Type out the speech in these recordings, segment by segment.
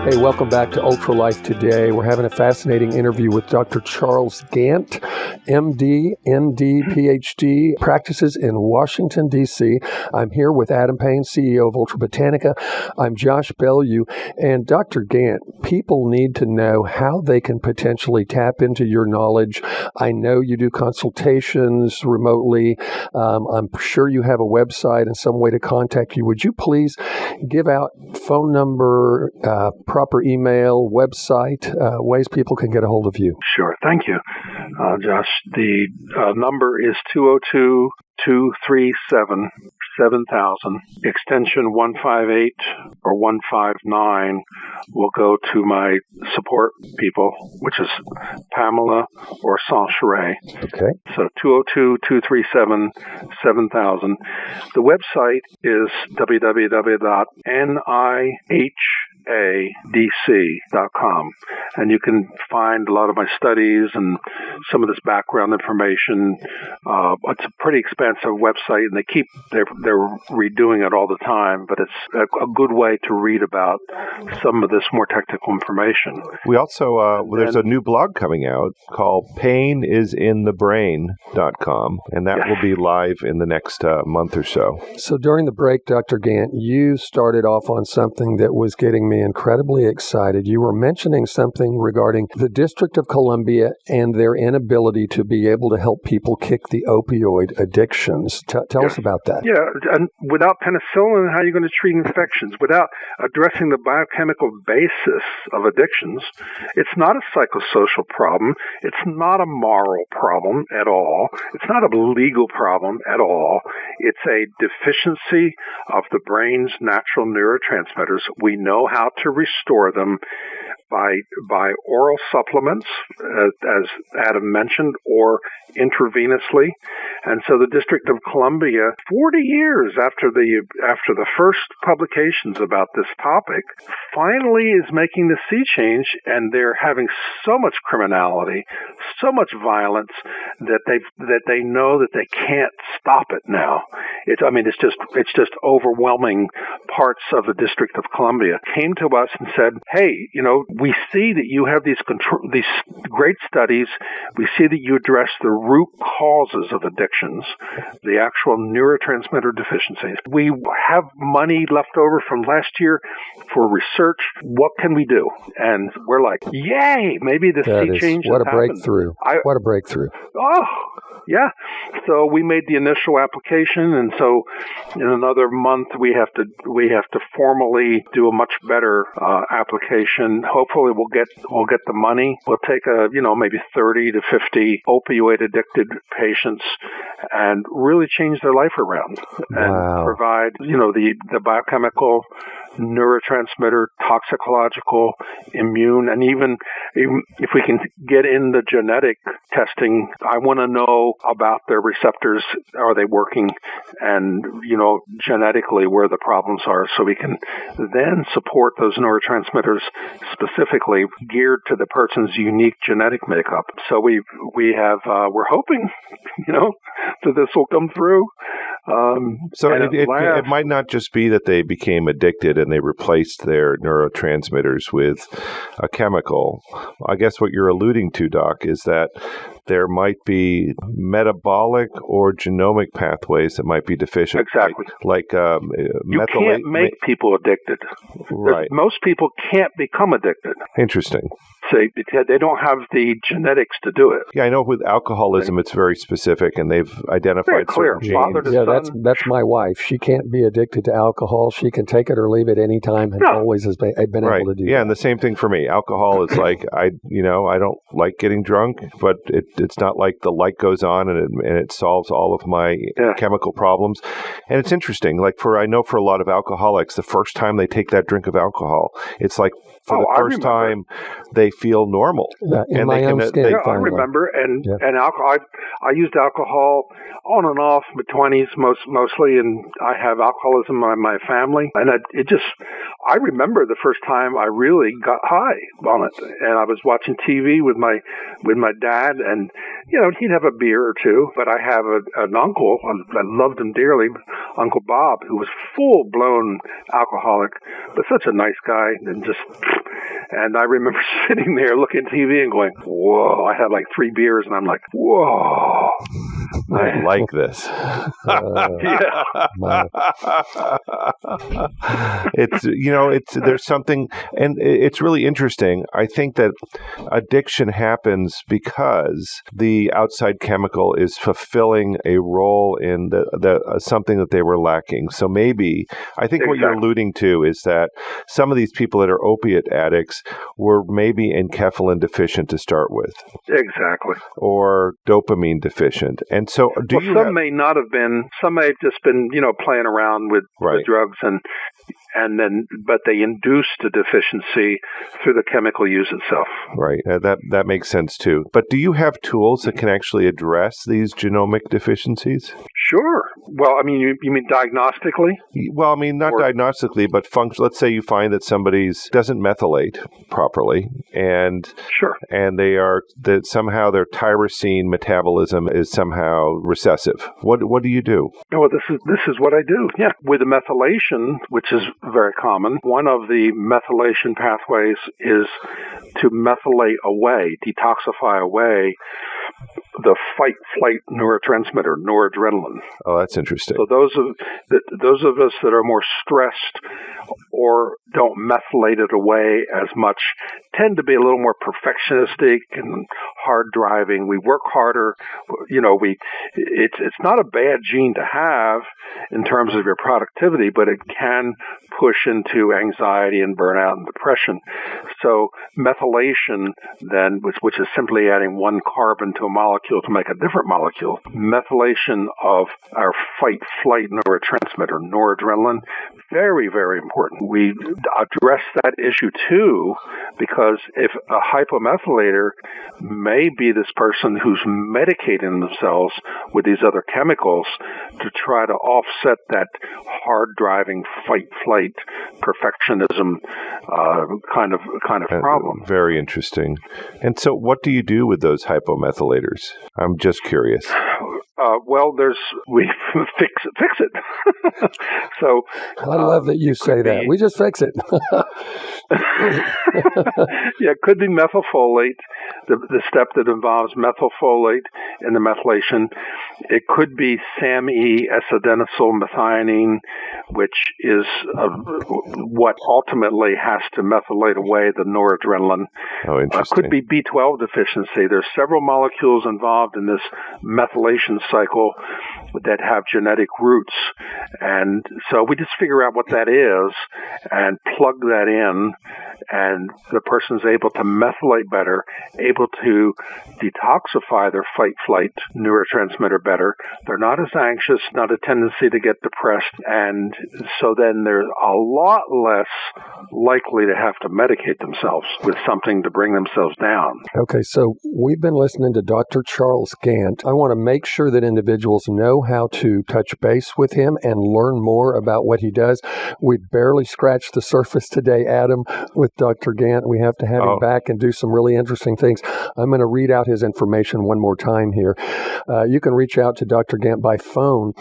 Hey, welcome back to Ultra Life Today. We're having a fascinating interview with Dr. Charles Gant, MD, ND, PhD, practices in Washington, D.C. I'm here with Adam Payne, CEO of Ultra Botanica. I'm Josh Bellew. And Dr. Gant, people need to know how they can potentially tap into your knowledge. I know you do consultations remotely. I'm sure you have a website and some way to contact you. Would you please give out phone number, proper email, website, ways people can get a hold of you? Sure. Thank you, Josh. The number is 202-237-7000. Extension 158 or 159 will go to my support people, which is Pamela or Sancheray. Okay. So 202-237-7000. The website is www.nihadc.com, and you can find a lot of my studies and some of this background information. It's a pretty expansive website, and they're redoing it all the time, but it's a good way to read about some of this more technical information. We also, there's a new blog coming out called painisInTheBrain.com, and that will be live in the next month or so. So during the break, Dr. Gant, you started off on something that was getting me incredibly excited. You were mentioning something regarding the District of Columbia and their inability to be able to help people kick the opioid addictions. Tell us about that. Yeah, and without penicillin, how are you going to treat infections? Without addressing the biochemical basis of addictions, it's not a psychosocial problem. It's not a moral problem at all. It's not a legal problem at all. It's a deficiency of the brain's natural neurotransmitters. We know how to restore them by oral supplements, as Adam mentioned, or intravenously. And so the District of Columbia, 40 years after the first publications about this topic, finally is making the sea change, and they're having so much criminality, so much violence that they know that they can't stop it now. It's just overwhelming. Parts of the District of Columbia came to us and said, "Hey, we see that you have these great studies. We see that you address the root causes of addictions, the actual neurotransmitter deficiencies. We have money left over from last year for research. What can we do?" And we're like, "Yay! Maybe the sea change what has a breakthrough! What a breakthrough!" Oh, yeah. So we made the initial application, and so in another month we have to formally do a much better application. Hopefully we'll get the money. We'll take maybe 30 to 50 opioid addicted patients and really change their life around and provide the biochemical, neurotransmitter, toxicological, immune, and even if we can get in the genetic testing, I want to know about their receptors. Are they working? And, genetically where the problems are, so we can then support those neurotransmitters specifically geared to the person's unique genetic makeup. So we're hoping, that this will come through. So it might not just be that they became addicted and they replaced their neurotransmitters with a chemical. I guess what you're alluding to, Doc, is that there might be metabolic or genomic pathways that might be deficient. Exactly. Like you can't make people addicted. Right. Most people can't become addicted. Interesting. Because they don't have the genetics to do it. Yeah, I know with alcoholism it's very specific, and they've identified certain genes. Father to son. That's my wife. She can't be addicted to alcohol. She can take it or leave it any time, and always has been able to do that. Yeah, and the same thing for me. Alcohol is like I don't like getting drunk, but it's not like the light goes on and it solves all of my chemical problems. And it's interesting. Like I know for a lot of alcoholics, the first time they take that drink of alcohol, it's like for the first time they feel normal. In my own skin. I remember, and alcohol. I used alcohol on and off in my 20s mostly, and I have alcoholism in my family, and I remember the first time I really got high on it, and I was watching TV with my dad, and he'd have a beer or two. But I have an uncle, I loved him dearly, Uncle Bob, who was full blown alcoholic, but such a nice guy, and I remember sitting there looking at TV and going, "Whoa!" I had like 3 beers, and I'm like, "Whoa." I like this. There's something, and it's really interesting. I think that addiction happens because the outside chemical is fulfilling a role in the something that they were lacking. So maybe, I think what you're alluding to is that some of these people that are opiate addicts were maybe enkephalin deficient to start with. Exactly. Or dopamine deficient. And so some may not have been, some may have just been, playing around with the drugs but they induced a deficiency through the chemical use itself. Right. That makes sense too. But do you have tools that can actually address these genomic deficiencies? Sure. Well, I mean, you mean diagnostically? Well, I mean, not diagnostically, but let's say you find that somebody's doesn't methylate properly, and that somehow their tyrosine metabolism is somehow recessive. What do you do? Well, this is what I do. Yeah, with the methylation, which is very common, one of the methylation pathways is to methylate away, detoxify away the fight-flight neurotransmitter, noradrenaline. Oh, that's interesting. So those of us that are more stressed or don't methylate it away as much tend to be a little more perfectionistic and hard driving. We work harder. It's not a bad gene to have in terms of your productivity, but it can push into anxiety and burnout and depression. So methylation then, which is simply adding one carbon to a molecule to make a different molecule, methylation of our fight-flight neurotransmitter, noradrenaline, very, very important. We address that issue too, because if a hypomethylator may be this person who's medicating themselves with these other chemicals to try to offset that hard-driving fight-flight perfectionism kind of problem. Very interesting. And so what do you do with those hypomethylators? I'm just curious. We fix it. So I love that you say that. We just fix it. Yeah, it could be methylfolate, the step that involves methylfolate in the methylation. It could be SAMe, S-adenosyl methionine, which is what ultimately has to methylate away the noradrenaline. Oh, interesting. Could be B12 deficiency. There's several molecules involved in this methylation cycle that have genetic roots. And so we just figure out what that is and plug that in, and the person's able to methylate better, able to detoxify their fight-flight neurotransmitter better. They're not as anxious, not a tendency to get depressed, and so then they're a lot less likely to have to medicate themselves with something to bring themselves down. Okay, so we've been listening to Dr. Charles Gant. I want to make sure that individuals know how to touch base with him and learn more about what he does. We barely scratched the surface today, Adam, with Dr. Gant. We have to have him back and do some really interesting things. I'm going to read out his information one more time here. You can reach out to Dr. Gant by phone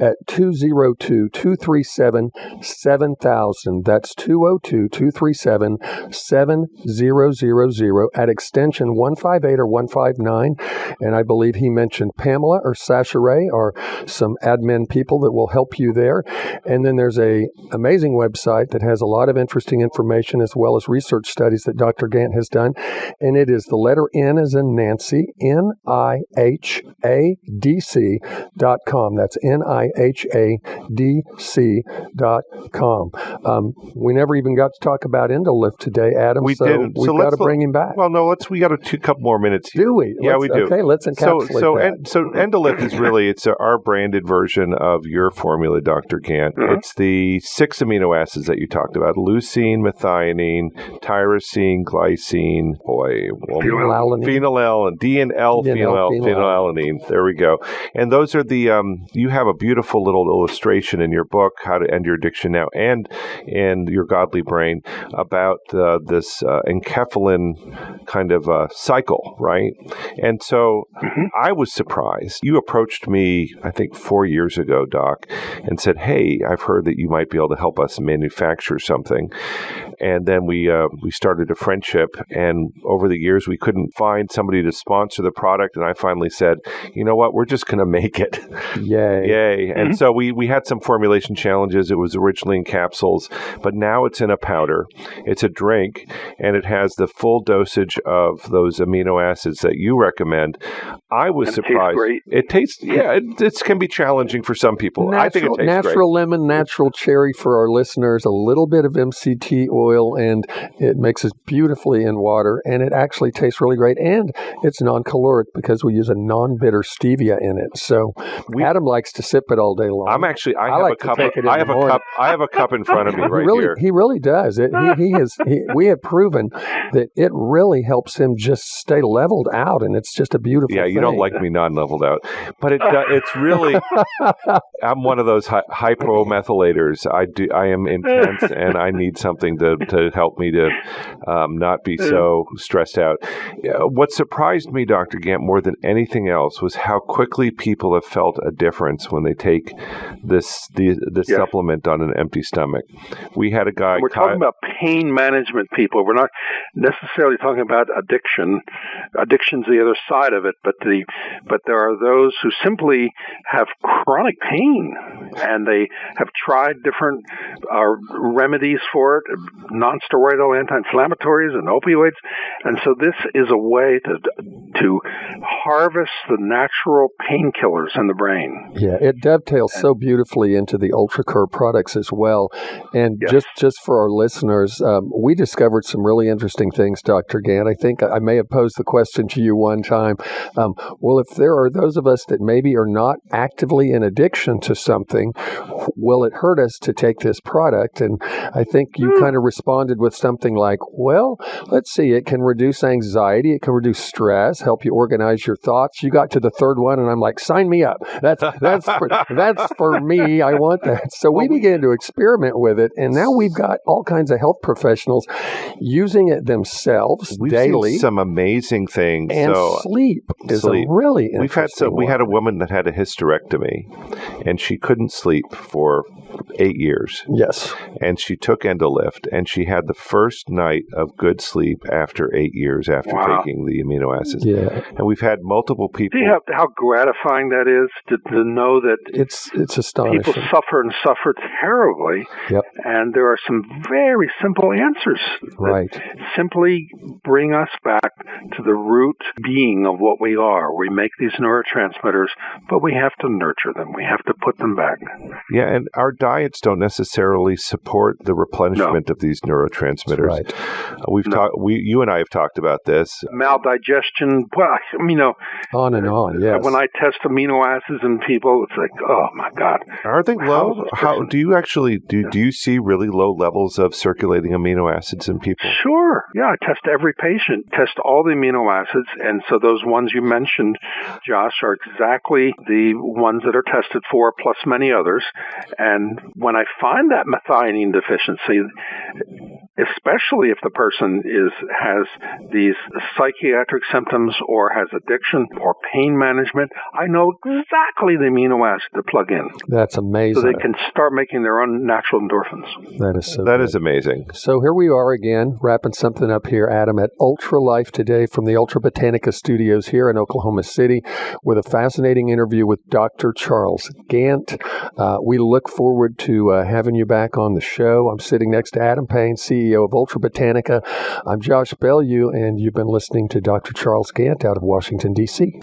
at 202-237-7000. That's 202-237-7000 at extension 158 or 159. And I believe he mentioned Pamela or Sasha Ray or some admin people that will help you there. And then there's a amazing website that has a lot of interesting information as well as research studies that Dr. Gant has done. And it is the letter N as in Nancy, NIHADC.com. That's NIHADC.com. We never even got to talk about Endolift today, Adam. We didn't. We've got to bring him back. Well, no, we got a couple more minutes here. Do we? Yeah, we do. Okay, let's encapsulate that. So Endolift is really, it's our branded version of your formula, Dr. Gant. Mm-hmm. It's the 6 amino acids that you talked about, leucine, methionine, glycine, tyrosine, glycine, phenylalanine, D and L phenylalanine. There we go. And those are the, you have a beautiful little illustration in your book, How to End Your Addiction Now, and in Your Godly Brain about this enkephalin kind of cycle, right? And so I was surprised. You approached me, I think, 4 years ago, Doc, and said, hey, I've heard that you might be able to help us manufacture something. And then we started a friendship, and over the years we couldn't find somebody to sponsor the product, and I finally said, you know what, we're just going to make it. Yay. And so we had some formulation challenges. It was originally in capsules, but now it's in a powder. It's a drink, and it has the full dosage of those amino acids that you recommend. I was surprised. It tastes great. It can be challenging for some people. I think it tastes great. Natural lemon, natural cherry for our listeners, a little bit of MCT oil, and it mixes beautifully in water, and it actually tastes really great. And it's non-caloric because we use a non-bitter stevia in it. So Adam likes to sip it all day long. I have a cup in front of me here. He really does. We have proven that it really helps him just stay leveled out, and it's just a beautiful thing. You don't like me non-leveled out, but it's really. I'm one of those hypomethylators. I am intense, and I need something to help me to not be so stressed out. What surprised me, Dr. Gant, more than anything else was how quickly people have felt a difference when they take this supplement on an empty stomach. We had a guy. We're talking about pain management, people. We're not necessarily talking about addiction. Addiction's the other side of it, but there are those who simply have chronic pain, and they have tried different remedies for it, non-steroidal anti-inflammatories and opioids, and so this is a way to harvest the natural painkillers in the brain. Yeah, it dovetails so beautifully into the UltraCur products as well. And just for our listeners, we discovered some really interesting things, Dr. Gant. I think I may have posed the question to you one time. Well, if there are those of us that maybe are not actively in addiction to something, will it hurt us to take this product? And I think you kind of responded with something like, well, let's see, it can reduce anxiety, it can reduce stress, help you organize your thoughts. You got to the third one, and I'm like, sign me up. That's for me. I want that. So we began to experiment with it, and now we've got all kinds of health professionals using it themselves daily. Seen some amazing things. And sleep is a really interesting We had a woman that had a hysterectomy, and she couldn't sleep for 8 years. Yes. And she took Endolift, and she had the first night of good sleep after 8 years after taking the amino acids. Yeah. And we've had multiple people. See how gratifying that is to know that it's astonishing. People suffer and suffer terribly. Yep. And there are some very simple answers that simply bring us back to the root being of what we are. We make these neurotransmitters, but we have to nurture them. We have to put them back. Yeah, and our diets don't necessarily support the replenishment of these neurotransmitters. Right. You and I have talked about this. Maldigestion. Well, on and on. Yes. When I test amino acids in people, it's like, oh my God. Are they low? How do you actually do you see really low levels of circulating amino acids in people? Sure. Yeah, I test every patient, test all the amino acids, and so those ones you mentioned, Josh, are exactly the ones that are tested for, plus many others. And when I find that methionine deficiency, especially if the person has these psychiatric symptoms or has addiction or pain management, I know exactly the amino acid to plug in. That's amazing. So they can start making their own natural endorphins. That is amazing. So here we are again, wrapping something up here, Adam, at Ultra Life today from the Ultra Botanica Studios here in Oklahoma City with a fascinating interview with Dr. Charles Gant. We look forward to having you back on the show. I'm sitting next to Adam Payne, CEO of Ultra Botanica. I'm Josh Bellew, and you've been listening to Dr. Charles Gant out of Washington, D.C.